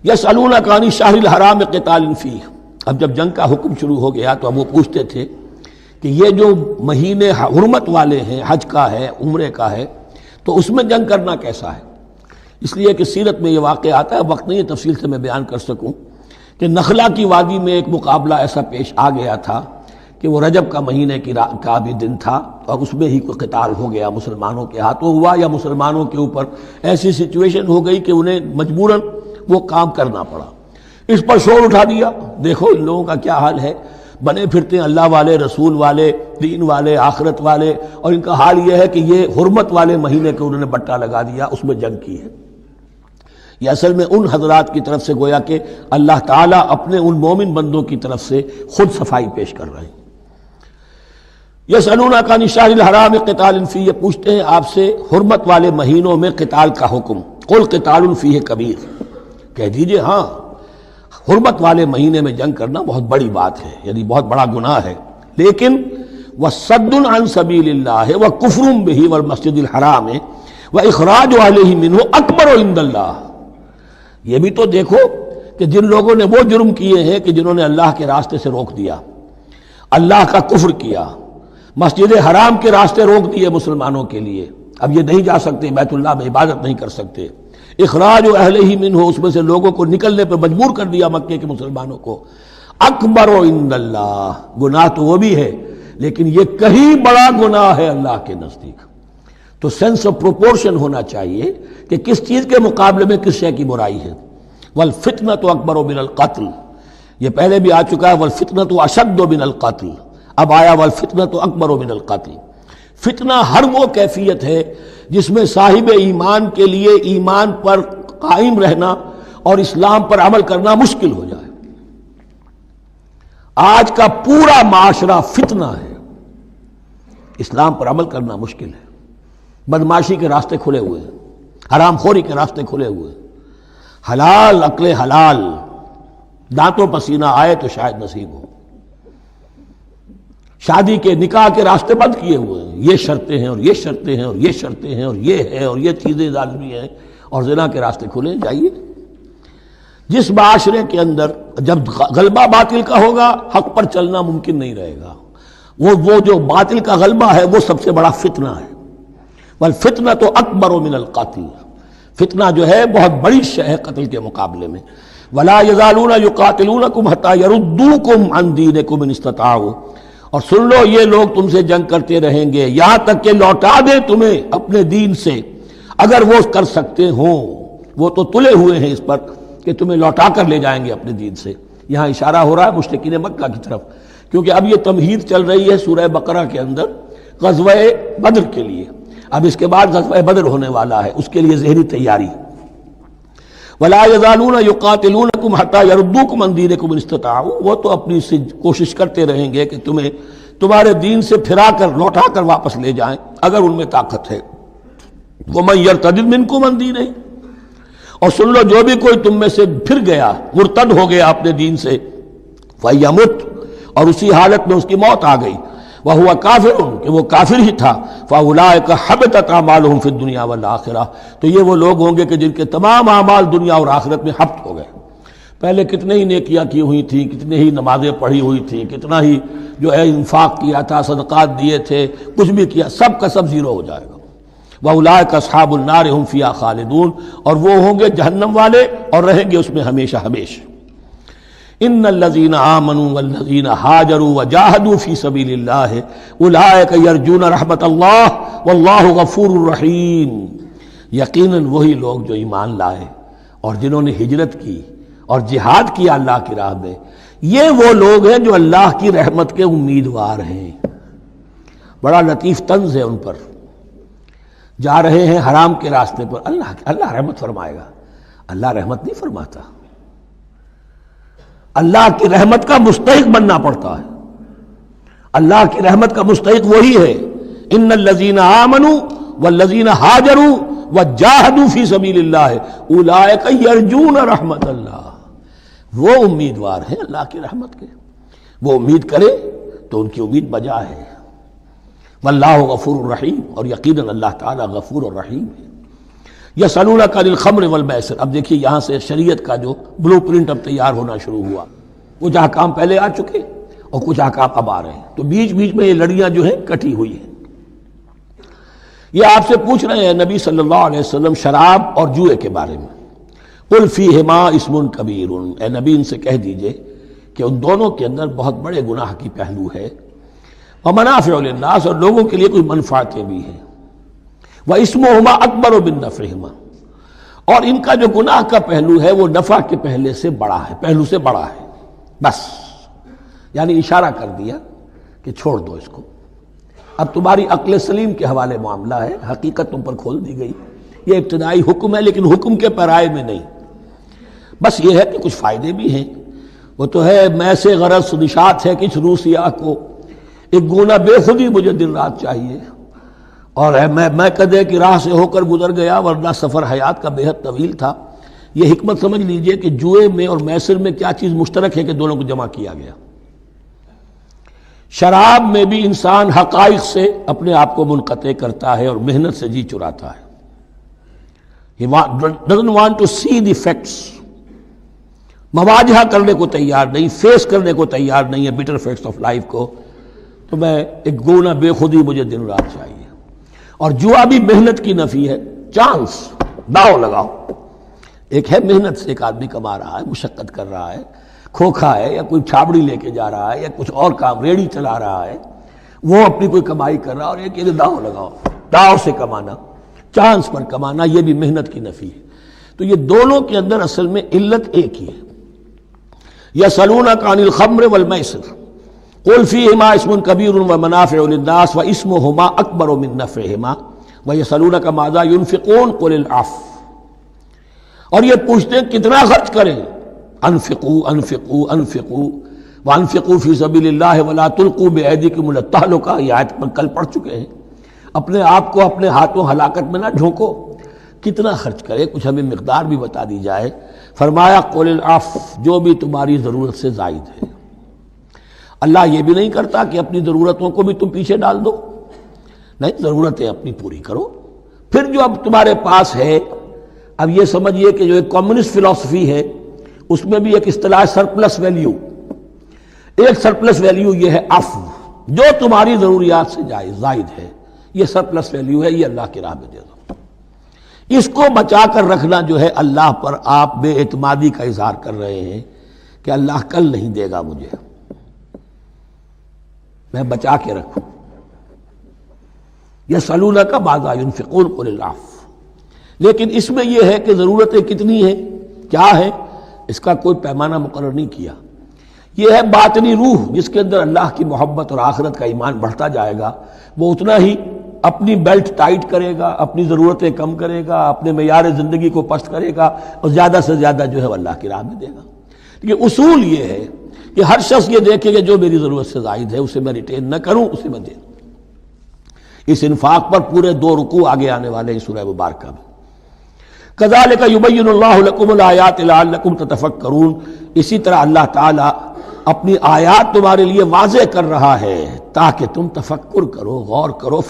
یسألونک عن الشہر الحرام قتال فیہ، اب جب جنگ کا حکم شروع ہو گیا تو اب وہ پوچھتے تھے کہ یہ جو مہینے حرمت والے ہیں، حج کا ہے، عمرے کا ہے، تو اس میں جنگ کرنا کیسا ہے؟ اس لیے کہ سیرت میں یہ واقعہ آتا ہے، وقت نہیں ہے تفصیل سے میں بیان کر سکوں، کہ نخلا کی وادی میں ایک مقابلہ ایسا پیش آ گیا تھا کہ وہ رجب کا مہینے کا بھی دن تھا، اور اس میں ہی کوئی قتال ہو گیا، مسلمانوں کے ہاتھوں ہوا یا مسلمانوں کے اوپر ایسی سچویشن ہو گئی کہ انہیں مجبوراً وہ کام کرنا پڑا۔ اس پر شور اٹھا دیا، دیکھو ان لوگوں کا کیا حال ہے، بنے پھرتے ہیں اللہ والے، رسول والے، دین والے، آخرت والے، اور ان کا حال یہ ہے کہ یہ حرمت والے مہینے کو انہوں نے بٹا لگا دیا، اس میں جنگ کی ہے۔ یہ اصل میں ان حضرات کی طرف سے گویا کہ اللہ تعالیٰ اپنے ان مومن بندوں کی طرف سے خود صفائی پیش کر رہے ہیں۔ یسألونک عن الشہر الحرام قتال فیہ، پوچھتے ہیں آپ سے حرمت والے مہینوں میں قتال کا حکم، قل قتال فیہ کبیر، کہہ دیجئے ہاں حرمت والے مہینے میں جنگ کرنا بہت بڑی بات ہے، یعنی بہت بڑا گناہ ہے، لیکن وصد عن سبیل اللہ وکفر بہ والمسجد الحرام واخراج اہلہ منہ اکبر عند اللہ۔ یہ بھی تو دیکھو کہ جن لوگوں نے وہ جرم کیے ہیں کہ جنہوں نے اللہ کے راستے سے روک دیا، اللہ کا کفر کیا، مسجد حرام کے راستے روک دیے مسلمانوں کے لیے، اب یہ نہیں جا سکتے، بیت اللہ میں عبادت نہیں کر سکتے، اخراج اہلہ منہ، اس میں سے لوگوں کو نکلنے پر مجبور کر دیا مکے کے مسلمانوں کو، اکبر عند اللہ، گناہ تو وہ بھی ہے لیکن یہ کہیں بڑا گناہ ہے اللہ کے نزدیک۔ تو سینس آف پروپورشن ہونا چاہیے کہ کس چیز کے مقابلے میں کس شے کی برائی ہے۔ والفتنۃ اکبر من القتل، یہ پہلے بھی آ چکا ہے، والفتنۃ اشد من القتل، اب آیا والفتنۃ اکبر من القتل۔ فتنہ ہر وہ کیفیت ہے جس میں صاحب ایمان کے لیے ایمان پر قائم رہنا اور اسلام پر عمل کرنا مشکل ہو جائے۔ آج کا پورا معاشرہ فتنہ ہے، اسلام پر عمل کرنا مشکل ہے، بدماشی کے راستے کھلے ہوئے ہیں، حرام خوری کے راستے کھلے ہوئے ہیں، حلال عقل حلال دانتوں پسینہ آئے تو شاید نصیب ہو، شادی کے نکاح کے راستے بند کیے ہوئے ہیں، یہ شرطیں ہیں اور یہ شرطیں ہیں اور یہ شرطیں ہیں اور یہ ہے اور یہ چیزیں لازمی ہیں، اور زنا کے راستے کھلے جائیے۔ جس معاشرے کے اندر جب غلبہ باطل کا ہوگا حق پر چلنا ممکن نہیں رہے گا، وہ جو باطل کا غلبہ ہے وہ سب سے بڑا فتنہ ہے۔ والفتنۃ اکبر من القتل، فتنہ جو ہے بہت بڑی شے ہے قتل کے مقابلے میں۔ ولا یزالون یقاتلونکم حتی یردوکم عن دینکم ان استطاعوا، اور سن لو یہ لوگ تم سے جنگ کرتے رہیں گے یہاں تک کہ لوٹا دیں تمہیں اپنے دین سے، اگر وہ کر سکتے ہوں، وہ تو تلے ہوئے ہیں اس پر کہ تمہیں لوٹا کر لے جائیں گے اپنے دین سے۔ یہاں اشارہ ہو رہا ہے مشرکین مکہ کی طرف، کیونکہ اب یہ تمہید چل رہی ہے سورہ بقرہ کے اندر غزوہ بدر کے لیے، اب اس کے بعد غزوہ بدر ہونے والا ہے، اس کے لیے ذہنی تیاری۔ ولا یزالون یقاتلونکم حتی یردوکم عن دینکم ان استطاعوا، وہ تو اپنی سے کوشش کرتے رہیں گے کہ تمہیں تمہارے دین سے پھرا کر لوٹا کر واپس لے جائیں اگر ان میں طاقت ہے۔ ومن یرتد منکم عن دینہ، اور سن لو جو بھی کوئی تم میں سے پھر گیا، مرتد ہو گیا اپنے دین سے، فیمت، اور اسی حالت میں اس کی موت آ گئی، وہو کافر، کہ وہ کافر ہی تھا، فاولئک حبطت اعمالهم فی الدنیا والآخرہ، تو یہ وہ لوگ ہوں گے کہ جن کے تمام اعمال دنیا اور آخرت میں حبط ہو گئے۔ پہلے کتنے ہی نیکیاں کی ہوئی تھیں، کتنے ہی نمازیں پڑھی ہوئی تھیں، کتنا ہی جو ہے انفاق کیا تھا، صدقات دیے تھے، کچھ بھی کیا، سب کا سب زیرو ہو جائے گا۔ وَأُولَٰئِكَ أَصْحَابُ النَّارِ هُمْ فِيهَا خَالِدُونَ، اور وہ ہوں گے جہنم والے اور رہیں گے اس میں ہمیشہ ہمیشہ۔ ان الذین آمنوا والذین ہاجروا وجاہدوا فی سبیل اللہ اولئک یرجون رحمت اللہ واللہ غفور رحیم، یقیناً وہی لوگ جو ایمان لائے اور جنہوں نے ہجرت کی اور جہاد کیا اللہ کی راہ میں، یہ وہ لوگ ہیں جو اللہ کی رحمت کے امیدوار ہیں۔ بڑا لطیف طنز ہے ان پر، جا رہے ہیں حرام کے راستے پر، اللہ رحمت فرمائے گا، اللہ رحمت نہیں فرماتا، اللہ کی رحمت کا مستحق بننا پڑتا ہے۔ اللہ کی رحمت کا مستحق وہی ہے، ان الذین آمنوا والذین ہاجروا وجاہدوا فی سبیل اللہ اولئک یرجون رحمت اللہ، وہ امیدوار ہیں اللہ کی رحمت کے، وہ امید کرے تو ان کی امید بجا ہے۔ واللہ غفور الرحیم، اور یقیناً اللہ تعالیٰ غفور الرحیم ہے۔ یسألونک عن الخمر والمیسر، اب دیکھیے یہاں سے شریعت کا جو بلو پرنٹ اب تیار ہونا شروع ہوا، کچھ احکام پہلے آ چکے اور کچھ احکام اب آ رہے ہیں، تو بیچ بیچ میں یہ لڑیاں جو ہیں کٹی ہوئی ہیں۔ یہ آپ سے پوچھ رہے ہیں نبی صلی اللہ علیہ وسلم شراب اور جوئے کے بارے میں، قل فیہما اسم کبیر، اے نبی ان سے کہہ دیجئے کہ ان دونوں کے اندر بہت بڑے گناہ کی پہلو ہے، ومنافع للناس، اور لوگوں کے لیے کوئی منفعتیں بھی ہیں، واسمہما اکبر من نفعہما، اور ان کا جو گناہ کا پہلو ہے وہ نفع کے پہلو سے بڑا ہے، بس یعنی اشارہ کر دیا کہ چھوڑ دو اس کو، اب تمہاری عقل سلیم کے حوالے معاملہ ہے، حقیقت تم پر کھول دی گئی، یہ ابتدائی حکم ہے لیکن حکم کے پیرائے میں نہیں، بس یہ ہے کہ کچھ فائدے بھی ہیں، وہ تو ہے میں سے غرض نشات ہے کچھ روسیا کو، ایک گونا بے خودی مجھے دن رات چاہیے، اور میں کدے کی راہ سے ہو کر گزر گیا ورنہ سفر حیات کا بے حد طویل تھا۔ یہ حکمت سمجھ لیجئے کہ جوئے میں اور میسر میں کیا چیز مشترک ہے کہ دونوں کو جمع کیا گیا۔ شراب میں بھی انسان حقائق سے اپنے آپ کو منقطع کرتا ہے اور محنت سے جی چراتا ہے، He doesn't want to see the facts، مواجہہ کرنے کو تیار نہیں، فیس کرنے کو تیار نہیں ہے bitter facts of life کو، تو میں ایک گونا بے خودی مجھے دن رات چاہیے۔ اور جوا بھی محنت کی نفی ہے، چانس، داؤ لگاؤ، ایک ہے محنت سے ایک آدمی کما رہا ہے، مشقت کر رہا ہے، کھوکھا ہے یا کوئی چھابڑی لے کے جا رہا ہے یا کچھ اور کام ریڑھی چلا رہا ہے، وہ اپنی کوئی کمائی کر رہا ہے، اور ایک یہ داؤ لگاؤ، داؤ سے کمانا، چانس پر کمانا، یہ بھی محنت کی نفی ہے۔ تو یہ دونوں کے اندر اصل میں علت ایک ہی ہے۔ یسألونک عن الخمر والمیسر قل فیہما اسم کبیر ومنافع للناس واسمہما اکبر من نفعہما ویسألونک ماذا ینفقون قل العفو، اور یہ پوچھتے ہیں کتنا خرچ کریں، انفقوا انفقوا انفقوا وانفقوا فی سبیل اللہ ولا تلقوا بایدیکم الی التہلکہ، یہ آیت پر کل پڑھ چکے ہیں، اپنے آپ کو اپنے ہاتھوں ہلاکت میں نہ جھونکو، کتنا خرچ کرے، کچھ ہمیں مقدار بھی بتا دی جائے۔ فرمایا قل العفو، جو بھی تمہاری ضرورت سے زائد ہے۔ اللہ یہ بھی نہیں کرتا کہ اپنی ضرورتوں کو بھی تم پیچھے ڈال دو، نہیں، ضرورتیں اپنی پوری کرو، پھر جو اب تمہارے پاس ہے، اب یہ سمجھیے کہ جو ایک کمیونسٹ فلسفی ہے اس میں بھی ایک اصطلاح سرپلس ویلیو، ایک سرپلس ویلیو یہ ہے عفو، جو تمہاری ضروریات سے زائد ہے، یہ سرپلس ویلیو ہے، یہ اللہ کی راہ میں دے دو۔ اس کو بچا کر رکھنا جو ہے اللہ پر آپ بے اعتمادی کا اظہار کر رہے ہیں کہ اللہ کل نہیں دے گا مجھے، میں بچا کے رکھوں۔ یسألونک ماذا ینفقون قل العفو، لیکن اس میں یہ ہے کہ ضرورتیں کتنی ہیں، کیا ہے، اس کا کوئی پیمانہ مقرر نہیں کیا۔ یہ ہے باطنی روح جس کے اندر اللہ کی محبت اور آخرت کا ایمان بڑھتا جائے گا، وہ اتنا ہی اپنی بیلٹ ٹائٹ کرے گا، اپنی ضرورتیں کم کرے گا، اپنے معیار زندگی کو پست کرے گا، اور زیادہ سے زیادہ جو ہے وہ اللہ کی راہ میں دے گا۔ یہ اصول یہ ہے کہ ہر شخص یہ دیکھے کہ جو میری ضرورت سے زائد ہے اسے میں ریٹین نہ کروں، اسے میں دے دوں۔ اس انفاق پر پورے 2 رکوع آگے آنے والے ہیں سورہ مبارکہ میں۔ کذالک یبین اللہ لکم الآیات لعلکم تتفکرون، اسی طرح اللہ تعالیٰ اپنی آیات تمہارے لیے واضح کر رہا ہے تاکہ تم تفکر کرو، غور کرو۔